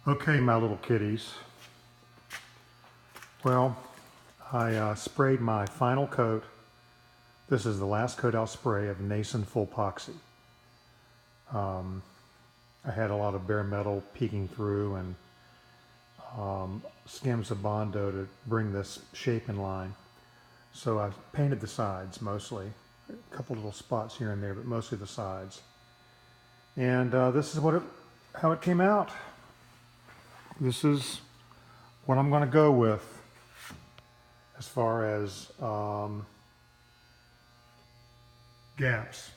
Okay, my little kitties. Well, I sprayed my final coat. This is the last coat I'll spray of Nason Full Epoxy. I had a lot of bare metal peeking through and skims of Bondo to bring this shape in line. So I've painted the sides mostly, a couple little spots here and there, but mostly the sides. And this is how it came out. This is what I'm going to go with as far as gaps.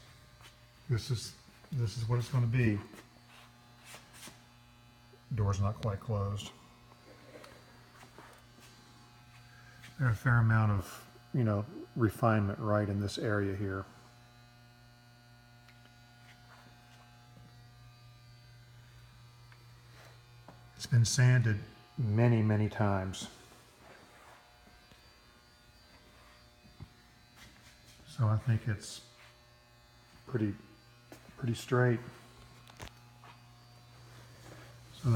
This is what it's going to be. Door's not quite closed. There's a fair amount of, refinement right in this area here. It's been sanded many, many times. So I think it's pretty straight. So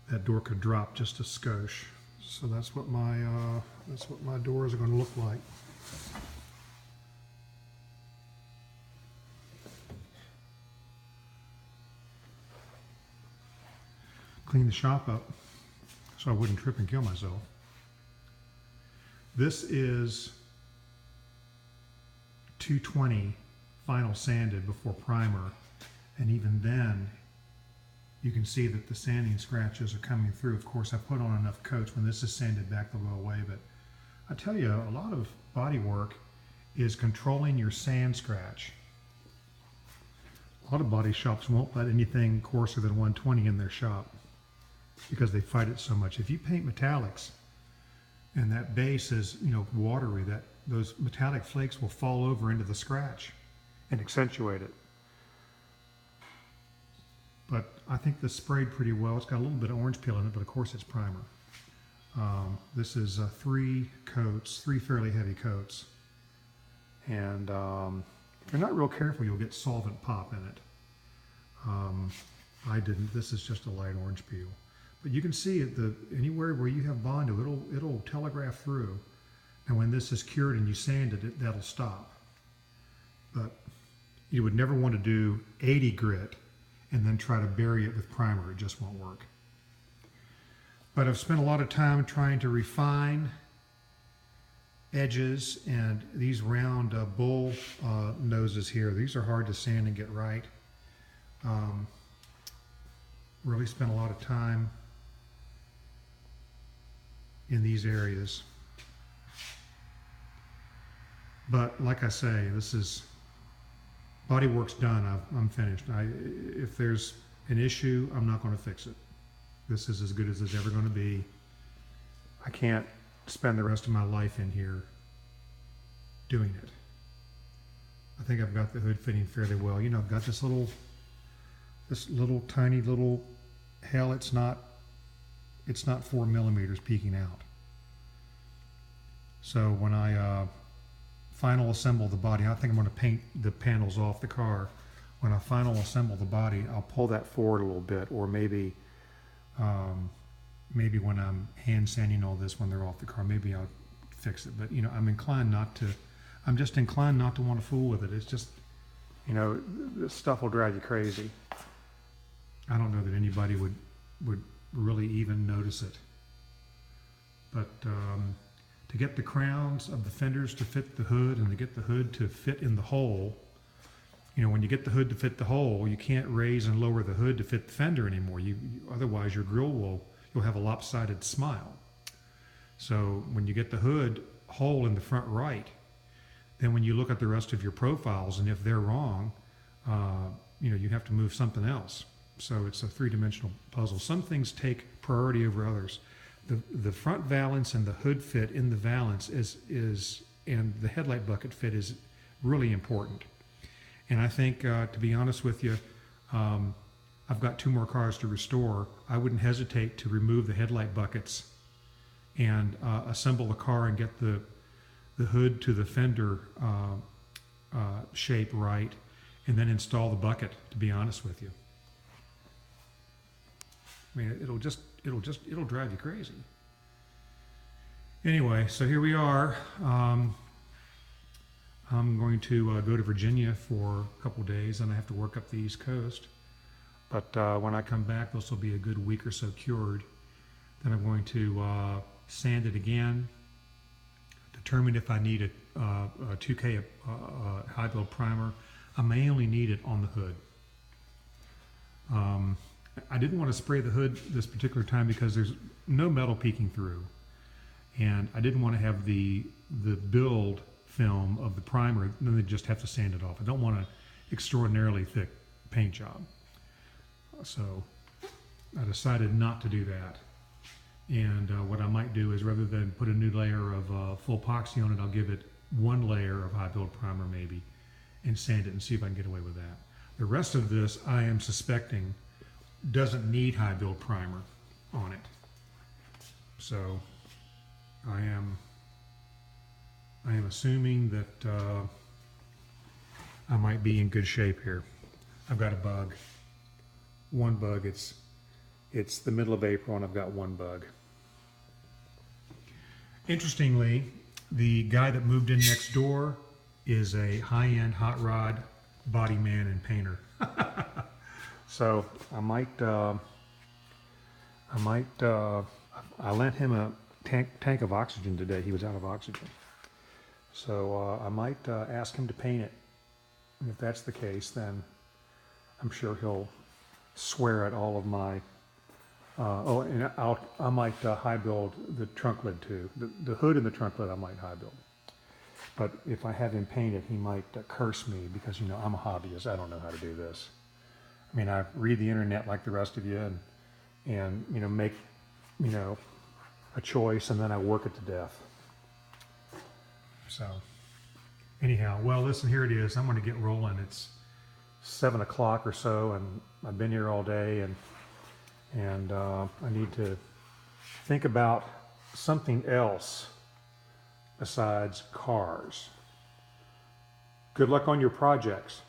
that door could drop just a skosh. So that's what my doors are going to look like. Clean the shop up so I wouldn't trip and kill myself. This is 220 final sanded before primer, and even then you can see that the sanding scratches are coming through. Of course, I put on enough coats. When this is sanded back, they'll go away, but I tell you, a lot of body work is controlling your sand scratch. A lot of body shops won't let anything coarser than 120 in their shop because they fight it so much. If you paint metallics and that base is, watery, those metallic flakes will fall over into the scratch and accentuate it. But I think this sprayed pretty well. It's got a little bit of orange peel in it, but of course it's primer. This is 3 coats, 3 fairly heavy coats. And if you're not real careful, you'll get solvent pop in it. I didn't. This is just a light orange peel. But you can see anywhere where you have Bondo, it'll telegraph through. And when this is cured and you sand it, that'll stop. But you would never want to do 80 grit and then try to bury it with primer. It just won't work. But I've spent a lot of time trying to refine edges, and these round bull noses here, these are hard to sand and get right. Really spent a lot of time in these areas. But like I say, this is bodywork's done. I'm finished. If there's an issue, I'm not going to fix it. This is as good as it's ever going to be. I can't spend the rest of my life in here doing it. I think I've got the hood fitting fairly well. I've got this little tiny little hell. It's not 4 millimeters peeking out. So when I final assemble the body, I think I'm going to paint the panels off the car. When I final assemble the body, I'll pull that forward a little bit, or maybe when I'm hand sanding all this when they're off the car, maybe I'll fix it. But I'm just inclined not to want to fool with it. It's just, this stuff will drive you crazy. I don't know that anybody would really even notice it. But to get the crowns of the fenders to fit the hood and to get the hood to fit in the hole, when you get the hood to fit the hole, you can't raise and lower the hood to fit the fender anymore. Otherwise your grill you'll have a lopsided smile. So when you get the hood hole in the front right, then when you look at the rest of your profiles, and if they're wrong, you have to move something else. So it's a 3-dimensional puzzle. Some things take priority over others. The front valance and the hood fit in the valance and the headlight bucket fit is really important. And I think, to be honest with you, I've got 2 more cars to restore. I wouldn't hesitate to remove the headlight buckets and assemble the car and get the hood to the fender shape right, and then install the bucket, to be honest with you. I mean, it'll drive you crazy. Anyway, so here we are. I'm going to go to Virginia for a couple days, and I have to work up the East Coast. But when I come back, this will be a good week or so cured. Then I'm going to sand it again, determine if I need a 2K high build primer. I may only need it on the hood. I didn't want to spray the hood this particular time because there's no metal peeking through, and I didn't want to have the build film of the primer and then they just have to sand it off. I don't want an extraordinarily thick paint job, so I decided not to do that. And what I might do is, rather than put a new layer of full epoxy on it, I'll give it one layer of high build primer maybe and sand it and see if I can get away with that. The rest of this, I am suspecting, doesn't need high build primer on it. So I am assuming that I might be in good shape here. I've got a bug. One bug. It's the middle of April and I've got one bug. Interestingly, the guy that moved in next door is a high-end hot rod body man and painter. So I lent him a tank of oxygen today. He was out of oxygen. So I might ask him to paint it. And if that's the case, then I'm sure he'll swear at all of my, and I might high build the trunk lid too. The hood and the trunk lid I might high build. But if I have him paint it, he might curse me because, you know, I'm a hobbyist. I don't know how to do this. I mean, I read the internet like the rest of you and you know, make, you know, a choice and then I work it to death. So anyhow, well, listen, here it is. I'm going to get rolling. It's 7 o'clock or so, and I've been here all day, and I need to think about something else besides cars. Good luck on your projects.